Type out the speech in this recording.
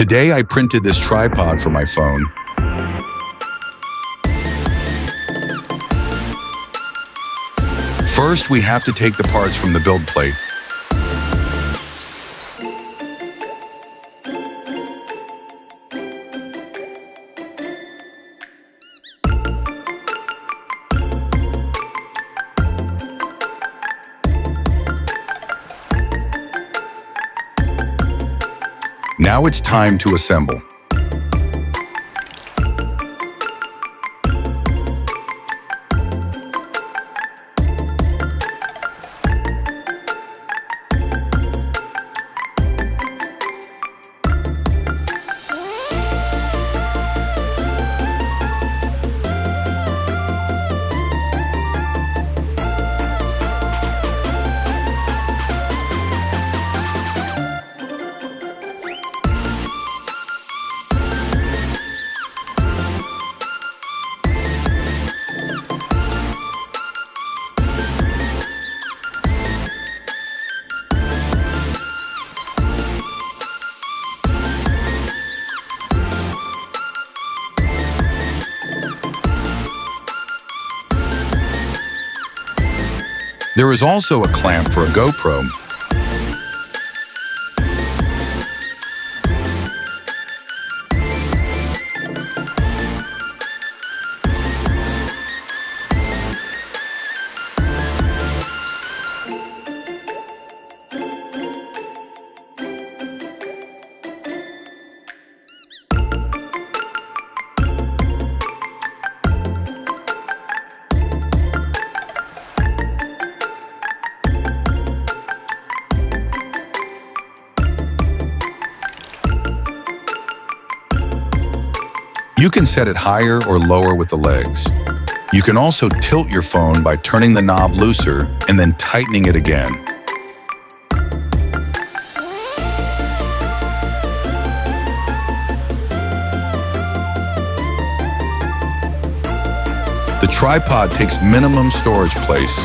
Today I printed this tripod for my phone. First, we have to take the parts from the build plate. Now it's time to assemble. There is also a clamp for a GoPro. You can set it higher or lower with the legs. You can also tilt your phone by turning the knob looser and then tightening it again. The tripod takes minimum storage place.